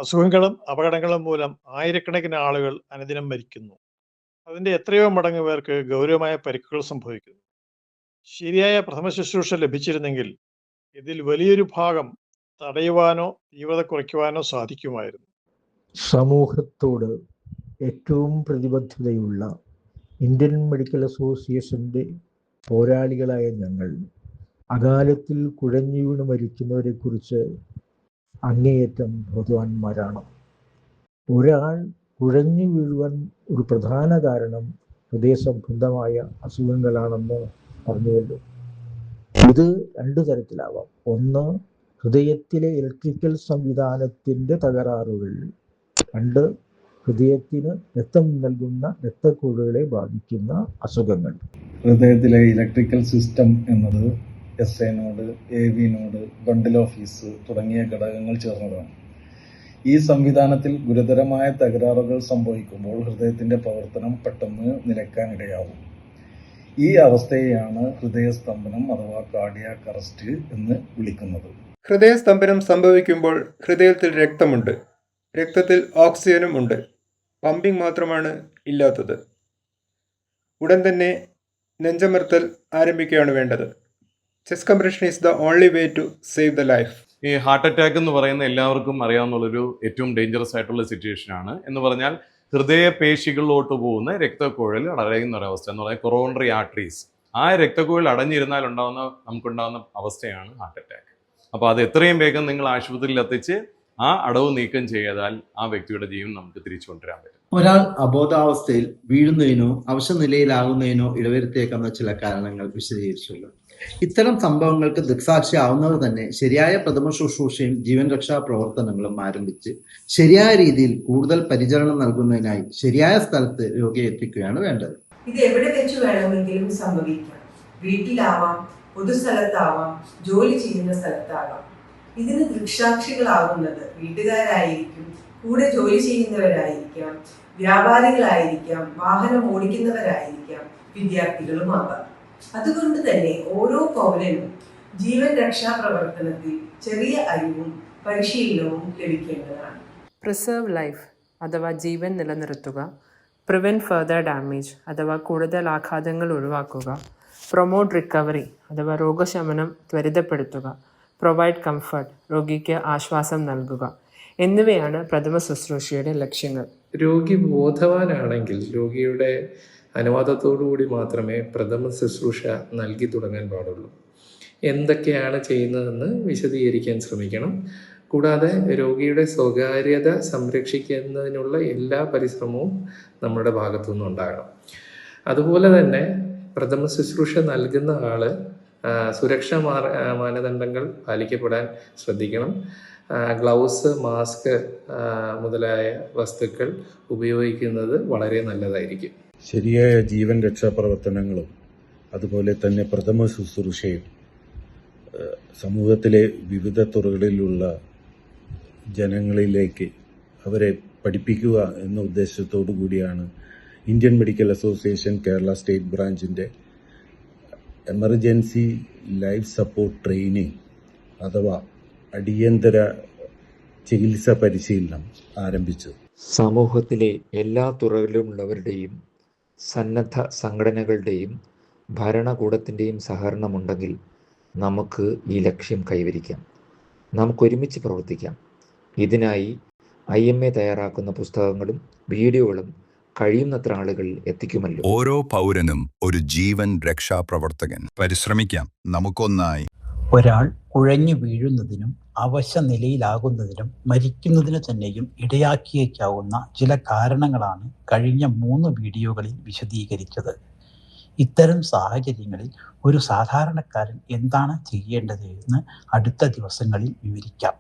അസുഖങ്ങളും അപകടങ്ങളും മൂലം ആയിരക്കണക്കിന് ആളുകൾ അനുദിനം മരിക്കുന്നു. അതിന്റെ എത്രയോ മടങ്ങ് പേർക്ക് ഗൗരവമായ പരിക്കുകൾ സംഭവിക്കുന്നു. ശരിയായ പ്രഥമ ശുശ്രൂഷ ലഭിച്ചിരുന്നെങ്കിൽ ഇതിൽ വലിയൊരു ഭാഗം തടയുവാനോ തീവ്രത കുറയ്ക്കുവാനോ സാധിക്കുമായിരുന്നു. സമൂഹത്തോട് ഏറ്റവും പ്രതിബദ്ധതയുള്ള ഇന്ത്യൻ മെഡിക്കൽ അസോസിയേഷൻ്റെ പോരാളികളായ ഞങ്ങൾ അകാലത്തിൽ കുഴഞ്ഞു വീണ് മരിക്കുന്നവരെ കുറിച്ച് അങ്ങേയറ്റം ബോധവാന്മാരാണ്. ഒരാൾ കുഴഞ്ഞു വീഴുവാൻ ഒരു പ്രധാന കാരണം ഹൃദയ സംബന്ധമായ അസുഖങ്ങളാണെന്ന് പറഞ്ഞുവല്ലോ. ഇത് രണ്ടു തരത്തിലാവാം. ഒന്ന്, ഹൃദയത്തിലെ ഇലക്ട്രിക്കൽ സംവിധാനത്തിൻ്റെ തകരാറുകൾ. രണ്ട്, ഹൃദയത്തിന് രക്തം നൽകുന്ന രക്തക്കുഴലുകളെ ബാധിക്കുന്ന അസുഖങ്ങൾ. ഹൃദയത്തിലെ ഇലക്ട്രിക്കൽ സിസ്റ്റം എന്നത് SA നോഡ്, AV നോഡ്, ബണ്ടിൽ ഓഫീസ് തുടങ്ങിയ ഘടകങ്ങൾ ചേർന്നതാണ്. ഈ സംവിധാനത്തിൽ ഗുരുതരമായ തകരാറുകൾ സംഭവിക്കുമ്പോൾ ഹൃദയത്തിൻ്റെ പ്രവർത്തനം പെട്ടെന്ന് നിലയ്ക്കാനിടയാവും. ഈ അവസ്ഥയെയാണ് ഹൃദയസ്തംഭനം അഥവാ കാർഡിയാക് അറസ്റ്റ് എന്ന് വിളിക്കുന്നത്. ഹൃദയസ്തംഭനം സംഭവിക്കുമ്പോൾ ഹൃദയത്തിൽ രക്തമുണ്ട്, രക്തത്തിൽ ഓക്സിജനും ഉണ്ട്. പമ്പിംഗ് മാത്രമാണ് ഇല്ലാത്തത്. ഉടൻ തന്നെ നെഞ്ചമർത്തൽ ആരംഭിക്കുകയാണ് വേണ്ടത്. Chest compression is the only way to save the life. ഈ ഹാർട്ട് അറ്റാക്ക് എന്ന് പറയുന്ന എല്ലാവർക്കും അറിയാവുന്നുള്ളൊരു ഏറ്റവും ഡേഞ്ചറസ് ആയിട്ടുള്ള സിറ്റുവേഷനാണ്. എന്ന് പറഞ്ഞാൽ ഹൃദയപേശികളിലോട്ട് പോകുന്ന രക്തക്കുഴൽ അടയുന്ന ഒരവസ്ഥ എന്ന് പറയുന്നത് കൊറോണറി ആർട്ടറീസ്. ആ രക്തക്കുഴൽ അടഞ്ഞിരുന്നാൽ നമുക്കുണ്ടാകുന്ന അവസ്ഥയാണ് ഹാർട്ട് അറ്റാക്ക്. അപ്പോൾ അത് എത്രയും വേഗം നിങ്ങൾ ആശുപത്രിയിൽ എത്തിച്ച് ആ അടവ് നീക്കം ചെയ്താൽ ആ വ്യക്തിയുടെ ജീവൻ നമുക്ക് തിരിച്ചു കൊണ്ടുവരാൻ പറ്റും. ഒരാൾ അബോധാവസ്ഥയിൽ വീഴുന്നതിനോ അവശനിലയിലാകുന്നതിനോ ഇടവരുത്തിയേക്കുന്ന ചില കാരണങ്ങൾ വിശദീകരിച്ചുള്ളൂ. ഇത്തരം സംഭവങ്ങൾക്ക് ദൃക്സാക്ഷിയാവുന്നത് തന്നെ ശരിയായ പ്രഥമ ശുശ്രൂഷയും ജീവൻ രക്ഷാ പ്രവർത്തനങ്ങളും ആരംഭിച്ച് ശരിയായ രീതിയിൽ കൂടുതൽ പരിചരണം നൽകുന്നതിനായി ശരിയായ സ്ഥലത്ത് രോഗിയെ എത്തിക്കുകയാണ് വേണ്ടത്. ഇത് എവിടെ വെച്ച് വേണമെങ്കിലും സംഭവിക്കാം. വീട്ടിലാവാം, പൊതുസ്ഥലത്താവാം, ജോലി ചെയ്യുന്ന സ്ഥലത്താവാം. ഇതിന് ദൃക്സാക്ഷികളാകുന്നത് വീട്ടുകാരായിരിക്കും, കൂടെ ജോലി ചെയ്യുന്നവരായിരിക്കാം, വ്യാപാരികളായിരിക്കാം, വാഹനം ഓടിക്കുന്നവരായിരിക്കാം, വിദ്യാർത്ഥികളുമാകാം. അതുകൊണ്ട് തന്നെ ഓരോ പൗരനും ജീവൻ രക്ഷാ പ്രവർത്തനത്തിൽ ചെറിയ അറിവും പരിശീലനവും ലഭിക്കേണ്ടതാണ്. പ്രിസർവ് ലൈഫ് അഥവാ ജീവൻ നിലനിർത്തുക, പ്രിവെൻറ്റ് ഫർദർ ഡാമേജ് അഥവാ കൂടുതൽ ആഘാതങ്ങൾ ഒഴിവാക്കുക, പ്രൊമോട്ട് റിക്കവറി അഥവാ രോഗശമനം ത്വരിതപ്പെടുത്തുക, പ്രൊവൈഡ് കംഫർട്ട് രോഗിക്ക് ആശ്വാസം നൽകുക എന്നിവയാണ് പ്രഥമ ശുശ്രൂഷയുടെ ലക്ഷ്യങ്ങൾ. രോഗി ബോധവാനാണെങ്കിൽ രോഗിയുടെ അനുവാദത്തോടുകൂടി മാത്രമേ പ്രഥമ ശുശ്രൂഷ നൽകി തുടങ്ങാൻ പാടുള്ളൂ. എന്തൊക്കെയാണ് ചെയ്യുന്നതെന്ന് വിശദീകരിക്കാൻ ശ്രമിക്കണം. കൂടാതെ രോഗിയുടെ സ്വകാര്യത സംരക്ഷിക്കുന്നതിനുള്ള എല്ലാ പരിശ്രമവും നമ്മുടെ ഭാഗത്തു നിന്നുണ്ടാകണം. അതുപോലെ തന്നെ പ്രഥമ ശുശ്രൂഷ നൽകുന്ന ആൾ സുരക്ഷാ മാനദണ്ഡങ്ങൾ പാലിക്കപ്പെടാൻ ശ്രദ്ധിക്കണം. ഗ്ലൗസ്, മാസ്ക് മുതലായ വസ്തുക്കൾ ഉപയോഗിക്കുന്നത് വളരെ നല്ലതായിരിക്കും. ശരിയായ ജീവൻ രക്ഷാ പ്രവർത്തനങ്ങളും അതുപോലെ തന്നെ പ്രഥമ ശുശ്രൂഷയും സമൂഹത്തിലെ വിവിധ തുറകളിലുള്ള ജനങ്ങളിലേക്ക് അവരെ പഠിപ്പിക്കുക എന്ന ഉദ്ദേശത്തോടു കൂടിയാണ് Indian medical association Kerala state ബ്രാഞ്ചിൻ്റെ എമർജൻസി ലൈഫ് സപ്പോർട്ട് ട്രെയിനിങ് അഥവാ അടിയന്തര ചികിത്സാ പരിശീലനം ആരംഭിച്ചത്. സമൂഹത്തിലെ എല്ലാ തുറകളിലുമുള്ളവരുടെയും സന്നദ്ധ സംഘടനകളുടെയും ഭരണകൂടത്തിൻ്റെയും സഹകരണമുണ്ടെങ്കിൽ നമുക്ക് ഈ ലക്ഷ്യം കൈവരിക്കാം. നമുക്കൊരുമിച്ച് പ്രവർത്തിക്കാം. ഇതിനായി IMA തയ്യാറാക്കുന്ന പുസ്തകങ്ങളും വീഡിയോകളും കഴിയുന്നത്ര ആളുകൾ എത്തിക്കുമല്ലോ. ഓരോ പൗരനും ഒരു ജീവൻ രക്ഷാപ്രവർത്തകൻ. പരിശ്രമിക്കാം നമുക്കൊന്നായി. ഒരാൾ കുഴഞ്ഞു വീഴുന്നതിനും അവശ നിലയിലാകുന്നതിനും മരിക്കുന്നതിന് തന്നെയും ഇടയാക്കിയേക്കാവുന്ന ചില കാരണങ്ങളാണ് കഴിഞ്ഞ 3 വീഡിയോകളിൽ വിശദീകരിച്ചത്. ഇത്തരം സാഹചര്യങ്ങളിൽ ഒരു സാധാരണക്കാരൻ എന്താണ് ചെയ്യേണ്ടത് എന്ന് അടുത്ത ദിവസങ്ങളിൽ വിവരിക്കാം.